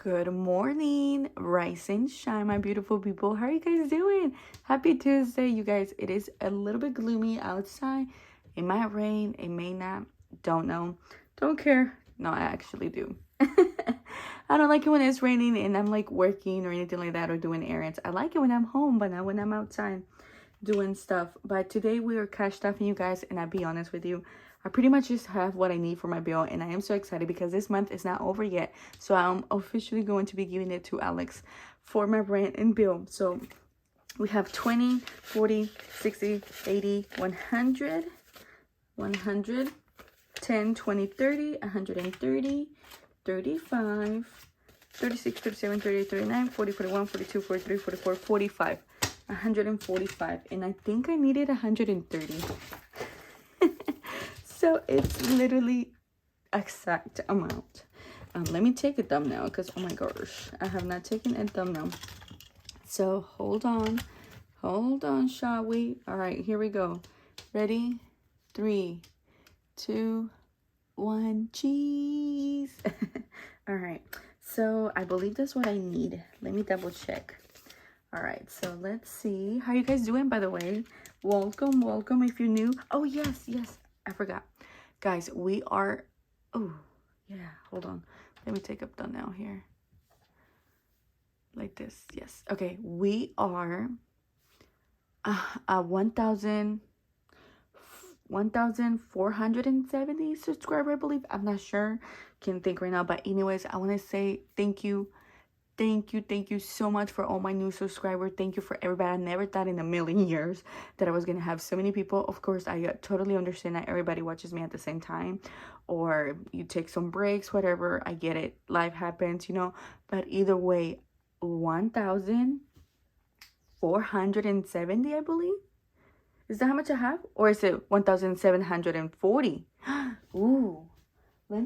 Good morning, rise and shine, my beautiful people. How are you guys doing? Happy Tuesday, you guys. It is a little bit gloomy outside. It might rain, it may not. Don't know. Don't care. No, I actually do. I don't like it when it's raining and I'm like working or anything like that or doing errands. I like it when I'm home, but not when I'm outside doing stuff. But today we are cash stuffing, you guys, and I'll be honest with you, I pretty much just have what I need for my bill, and I am so excited because this month is not over yet. So I'm officially going to be giving it to Alex for my rent and bill. So we have 20, 40, 60, 80, 100, 100, 10, 20, 30, 130, 35, 36, 37, 38, 39, 40, 41, 42, 43, 44, 45. 145, and I think I needed 130. So it's literally exact amount. Let me take a thumbnail because oh my gosh, I have not taken a thumbnail. So hold on, shall we? All right, here we go. Ready? 3, 2, 1, cheese. All right, so I believe that's what I need. Let me double check. All right, so let's see. How you guys doing, by the way? Welcome if you're new. Oh, yes, I forgot. Guys, we are... Oh, yeah, hold on. Let me take up thumbnail here. Like this, yes. Okay, we are 1,470 subscriber, I believe. I'm not sure. Can't think right now. But anyways, I want to say thank you. Thank you so much for all my new subscribers. Thank you for everybody. I never thought in a million years that I was going to have so many people. Of course, I totally understand that everybody watches me at the same time. Or you take some breaks, whatever. I get it. Life happens, you know. But either way, 1,470, I believe. Is that how much I have? Or is it 1,740? Ooh. Let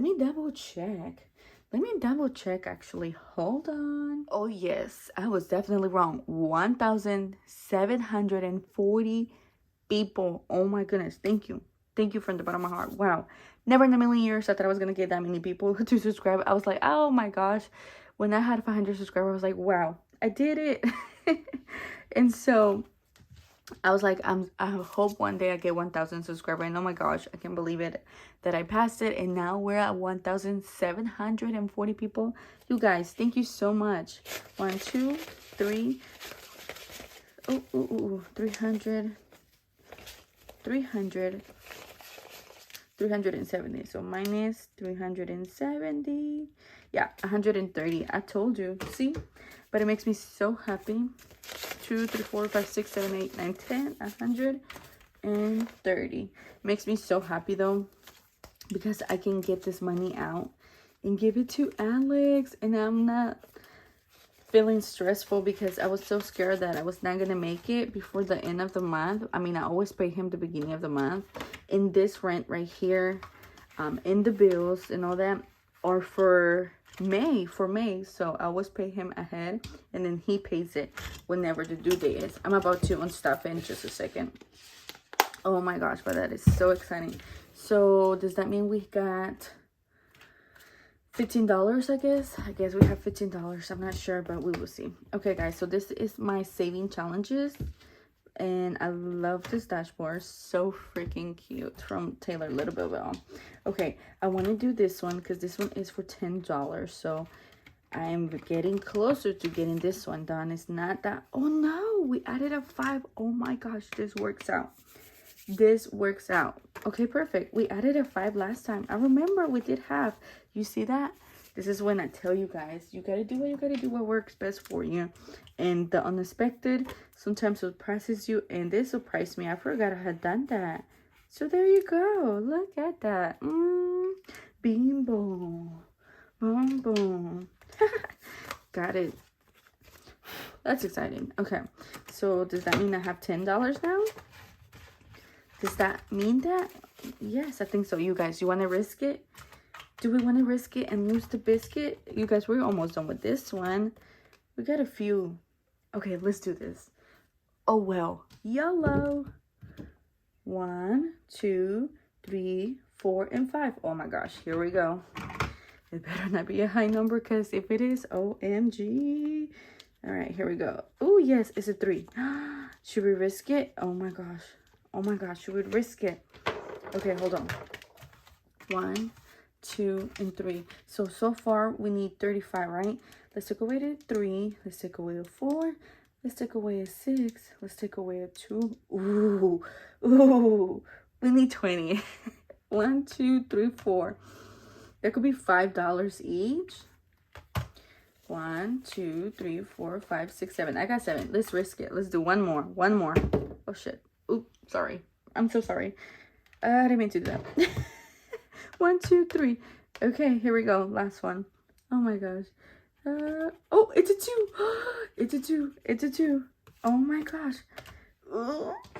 me double check. Let me double check, actually. Hold on. Oh, yes. I was definitely wrong. 1,740 people. Oh, my goodness. Thank you. Thank you from the bottom of my heart. Wow. Never in a million years I thought I was going to get that many people to subscribe. I was like, oh, my gosh. When I had 500 subscribers, I was like, wow, I did it. And so... I was like, I hope one day I get 1,000 subscribers. And oh my gosh, I can't believe it that I passed it. And now we're at 1,740 people. You guys, thank you so much. 1, 2, 3. 300. 370. So minus 370. Yeah, 130. I told you. See? But it makes me so happy. 2, 3, 4, 5, 6, 7, 8, 9, 10, 130. Makes me so happy though, because I can get this money out and give it to Alex, and I'm not feeling stressful because I was so scared that I was not gonna make it before the end of the month. I mean, I always pay him the beginning of the month, and this rent right here, and the bills and all that are for May, so I always pay him ahead, and then he pays it whenever the due date is. I'm about to unstuff it in just a second. Oh my gosh, but that is so exciting. So does that mean we got $15? I guess we have $15. I'm not sure, but we will see. Okay guys, so this is my saving challenges, and I love this dashboard. So freaking cute, from Taylor Little Bell. Okay, I want to do this one because this one is for $10. So I am getting closer to getting this one done. It's not that... Oh no, we added a 5. Oh my gosh, this works out. This works out. Okay, perfect. We added a 5 last time. I remember we did half. You see that? This is when I tell you guys, you gotta do what works best for you. And the unexpected sometimes surprises you, and this surprised me. I forgot I had done that. So there you go. Look at that. Bimbo. Boom, boom. Got it. That's exciting. Okay. So does that mean I have $10 now? Does that mean that? Yes, I think so. You guys, you want to risk it? Do we want to risk it and lose the biscuit? You guys, we're almost done with this one. We got a few. Okay, let's do this. Oh, well. YOLO. 1, 2, 3, 4, and 5. Oh, my gosh. Here we go. It better not be a high number, because if it is, OMG. All right, here we go. Oh, yes, it's a 3. Should we risk it? Oh, my gosh. Oh, my gosh, should we risk it? Okay, hold on. 1, 2, and 3. So far, we need 35, right? Let's take away the 3. Let's take away the 4. Let's take away a 6. Let's take away a 2. Ooh. Ooh. We need 20. 1, 2, 3, 4. That could be $5 each. 1, 2, 3, 4, 5, 6, 7. I got 7. Let's risk it. Let's do one more. One more. Oh, shit. Oop. Sorry. I'm so sorry. I didn't mean to do that. 1, 2, 3. Okay, here we go. Last one. Oh, my gosh. Oh, it's a 2. It's a 2. It's a 2. Oh, my gosh.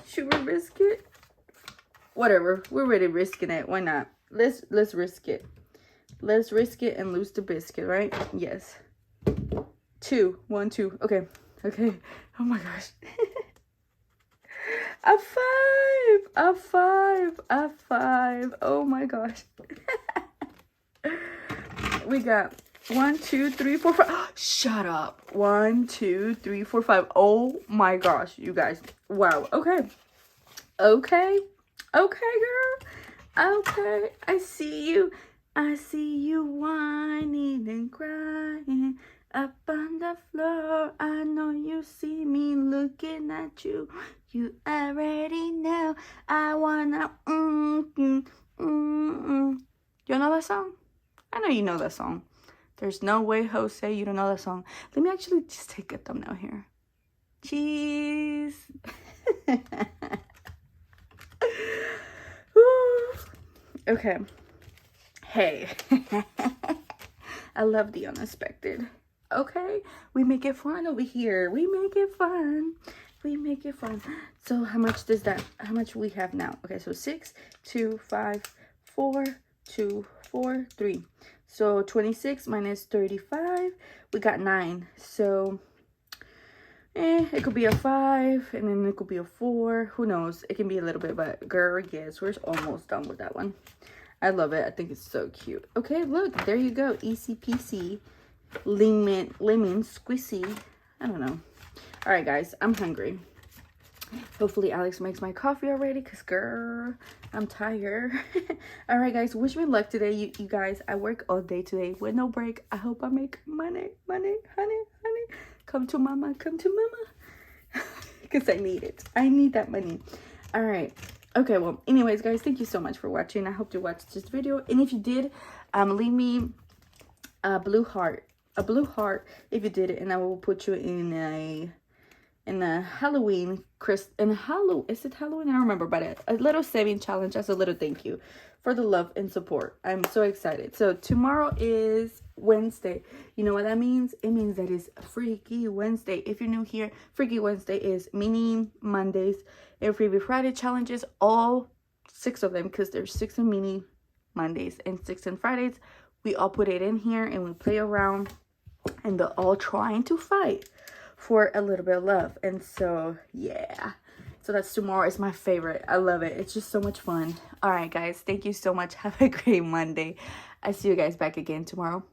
Should we risk it? Whatever. We're already risking it. Why not? Let's risk it. Let's risk it and lose the biscuit, right? Yes. 2. 1, 2. Okay. Okay. Oh my gosh. A 5. A 5. A 5. Oh my gosh. We got 1, 2, 3, 4, 5. Shut up. 1, 2, 3, 4, 5. Oh my gosh, you guys. Wow. Okay. Okay. Okay, girl. Okay. I see you. I see you whining and crying up on the floor. I know you see me looking at you. You already know I wanna. You know that song? I know you know that song. There's no way, Jose, you don't know that song. Let me actually just take a thumbnail here. Cheese. Okay. Hey. I love the unexpected. Okay. We make it fun over here. We make it fun. We make it fun. So how much does that, how much we have now? Okay, so 6, 2, 5, 4, 2, 4, 3. So 26 minus 35, we got 9. So it could be a 5, and then it could be a 4. Who knows? It can be a little bit, but girl, yes, we're almost done with that one. I love it. I think it's so cute. Okay, look, there you go. Easy peasy, lemon squishy. I don't know. All right, guys, I'm hungry. Hopefully Alex makes my coffee already, because girl, I'm tired. All right, guys, wish me luck today, you guys. I work all day today with no break. I hope I make money, honey. Come to mama, because I need it. I need that money. All right. Okay, well, anyways, guys, thank you so much for watching. I hope you watched this video, and if you did, leave me a blue heart if you did it, and I will put you in a Halloween, is it Halloween? I don't remember, but a little saving challenge as a little thank you for the love and support. I'm so excited. So tomorrow is Wednesday. You know what that means? It means that it's Freaky Wednesday. If you're new here, Freaky Wednesday is mini Mondays and Freebie Friday challenges, all 6 of them, because there's 6 in mini Mondays and 6 in Fridays. We all put it in here and we play around, and they're all trying to fight for a little bit of love. And so yeah, so that's tomorrow. Is my favorite. I love it. It's just so much fun. All right, guys, thank you so much. Have a great Monday. I see you guys back again tomorrow.